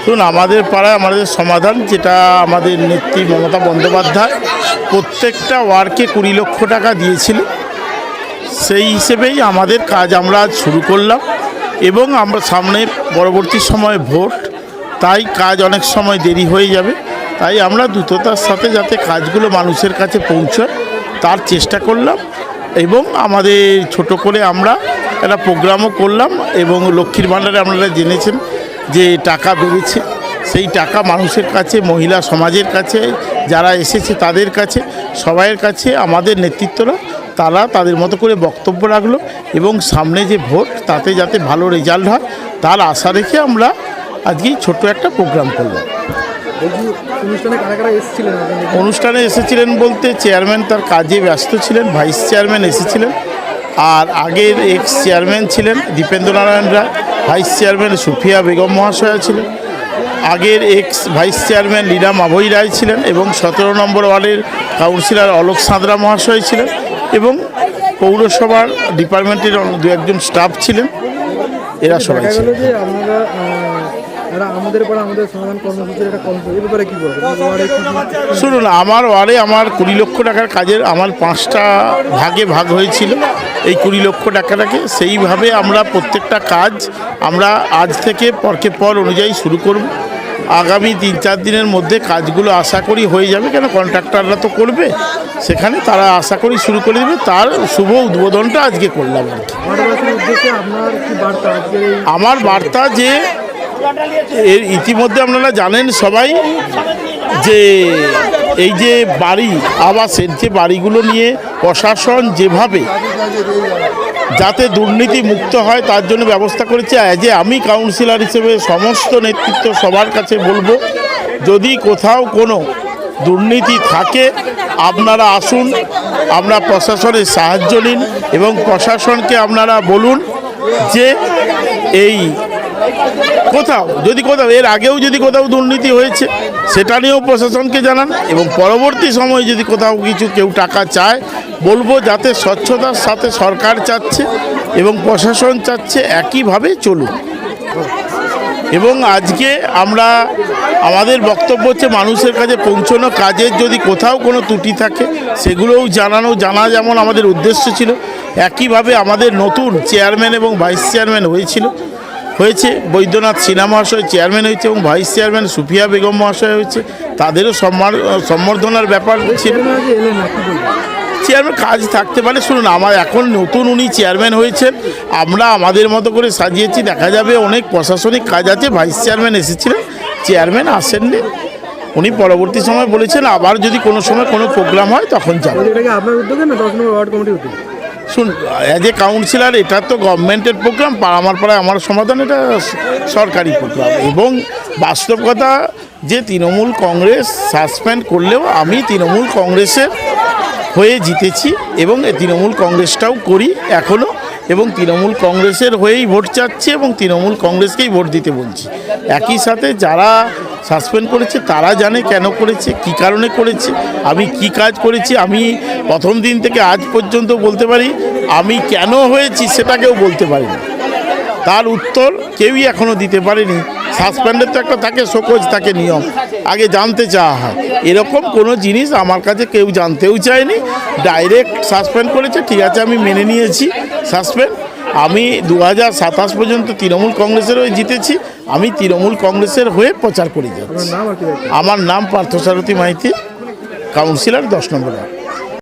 শুনুন, আমাদের পাড়ায় আমাদের সমাধান, যেটা আমাদের নেত্রী মমতা বন্দ্যোপাধ্যায় প্রত্যেকটা ওয়ার্ডকে 20 লক্ষ টাকা দিয়েছিল, সেই হিসেবেই আমাদের কাজ আমরা আজ শুরু করলাম। এবং আমরা সামনে পরবর্তী সময় ভোট, তাই কাজ অনেক সময় দেরি হয়ে যাবে, তাই আমরা দ্রুততার সাথে যাতে কাজগুলো মানুষের কাছে পৌঁছায় তার চেষ্টা করলাম। এবং আমাদের ছোট করে আমরা একটা প্রোগ্রামও করলাম। এবং লক্ষ্মীর ভাণ্ডারে আপনারা জেনেছেন যে টাকা বেড়েছে, সেই টাকা মানুষের কাছে, মহিলা সমাজের কাছে, যারা এসেছে তাদের কাছে, সবাইয়ের কাছে আমাদের নেতৃত্বরা তারা তাদের মতো করে বক্তব্য রাখলো। এবং সামনে যে ভোট, তাতে যাতে ভালো রেজাল্ট হয় তার আশা রেখে আমরা আজকেই ছোট্ট একটা প্রোগ্রাম করলাম। অনুষ্ঠানে এসেছিলেন বলতে চেয়ারম্যান তার কাজে ব্যস্ত ছিলেন, ভাইস চেয়ারম্যান এসেছিলেন, আর আগের এক্স চেয়ারম্যান ছিলেন দীপেন্দ্রনারায়ণ রায়, ভাইস চেয়ারম্যান সুফিয়া বেগম মহাশয়া ছিলেন, আগের এক্স ভাইস চেয়ারম্যান লীলা মাভৈ রায় ছিলেন, এবং 17 নম্বর ওয়ার্ডের কাউন্সিলর অলোক সাঁতরা মহাশয় ছিলেন, এবং পৌরসভার ডিপার্টমেন্টের 2-1 স্টাফ ছিলেন। এরা সবাই ছিলেন। শুনুন, আমার ওয়ার্ডে আমার 20 লক্ষ টাকার কাজের আমার 5টা ভাগে ভাগ হয়েছিল। এই 20 লক্ষ টাকাটাকে সেইভাবে আমরা প্রত্যেকটা কাজ আমরা আজ থেকে পরকে পর অনুযায়ী শুরু করব। আগামী 3-4 দিনের মধ্যে কাজগুলো আশা করি হয়ে যাবে, কেন কন্ট্রাক্টররা তো করবে, সেখানে তারা আশা করি শুরু করে দেবে। তার শুভ উদ্বোধনটা আজকে করলাম আর কি। আমার বার্তা যে এর ইতিমধ্যে আপনারা জানেন সবাই যে এই যে বাড়ি আবাসের যে বাড়িগুলো নিয়ে প্রশাসন যেভাবে যাতে দুর্নীতি মুক্ত হয় তার জন্য ব্যবস্থা করেছে। আমি কাউন্সিলর হিসেবে সমস্ত নেতৃত্ব সবার কাছে বলবো, যদি কোথাও কোনো দুর্নীতি থাকে আপনারা আসুন, আমরা প্রশাসনের সাহায্য নিন, এবং প্রশাসনকে আপনারা বলুন যে এই কোথাও এর আগেও যদি কোথাও দুর্নীতি হয়েছে সেটা নিয়েও প্রশাসনকে জানান। এবং পরবর্তী সময়ে যদি কোথাও কেউ টাকা চায়, বলবো যাতে স্বচ্ছতার সাথে সরকার চাচ্ছে এবং প্রশাসন চাচ্ছে একইভাবে চলুন। এবং আজকে আমরা আমাদের বক্তব্য হচ্ছে মানুষের কাছে পৌঁছানো, কাজের যদি কোথাও কোনো ত্রুটি থাকে সেগুলোও জানা যেমন আমাদের উদ্দেশ্য ছিল। একইভাবে আমাদের নতুন চেয়ারম্যান এবং ভাইস চেয়ারম্যান হয়েছে বৈদ্যনাথ সিনহা মহাশয় চেয়ারম্যান হয়েছে, এবং ভাইস চেয়ারম্যান সুফিয়া বেগম মহাশয় হয়েছে, তাদেরও সম্বর্ধনার ব্যাপার ছিল। চেয়ারম্যান কাজ থাকতে পারে। শুনুন, আমার এখন নতুন উনি চেয়ারম্যান হয়েছেন, আমরা আমাদের মতো করে সাজিয়েছি, দেখা যাবে অনেক প্রশাসনিক কাজ আছে। ভাইস চেয়ারম্যান এসেছিলেন, চেয়ারম্যান আসেননি, উনি পরবর্তী সময় বলেছেন আবার যদি কোনো সময় কোনো প্রোগ্রাম হয় তখন যাবেন। শুন, অ্যাজ এ কাউন্সিলর এটা তো গভর্নমেন্টের প্রোগ্রাম, আমার পাড়ায় আমার সমাধান, এটা সরকারি প্রোগ্রাম। এবং বাস্তব কথা যে তৃণমূল কংগ্রেস সাসপেন্ড করলেও আমি তৃণমূল কংগ্রেসের হয়ে জিতেছি, এবং তৃণমূল কংগ্রেসটাও করি এখনও, এবং তৃণমূল কংগ্রেসের হয়েই ভোট চাচ্ছি, এবং তৃণমূল কংগ্রেসকেই ভোট দিতে বলছি। একই সাথে যারা সাসপেন্ড করেছে তারা জানে কেন করেছে, কি কারণে করেছে, আমি কি কাজ করেছি। আমি প্রথম দিন থেকে আজ পর্যন্ত বলতে পারি আমি কেন হয়েছি সেটাকেও বলতে পারিনি, তার উত্তর কেউই এখনও দিতে পারেনি। সাসপেন্ডের তো একটা থাকে শোকজ, থাকে নিয়ম, আগে জানতে চাওয়া হয়। এরকম কোনো জিনিস আমার কাছে কেউ জানতেও চায়নি, ডাইরেক্ট সাসপেন্ড করেছে। ঠিক আছে, আমি মেনে নিয়েছি সাসপেন্ড। আমি 2027 পর্যন্ত তৃণমূল কংগ্রেসের হয়ে জিতেছি, আমি তৃণমূল কংগ্রেসের হয়ে প্রচার করে যাচ্ছি। আমার নাম পার্থসারথী মাইতি, কাউন্সিলর 10 নম্বর।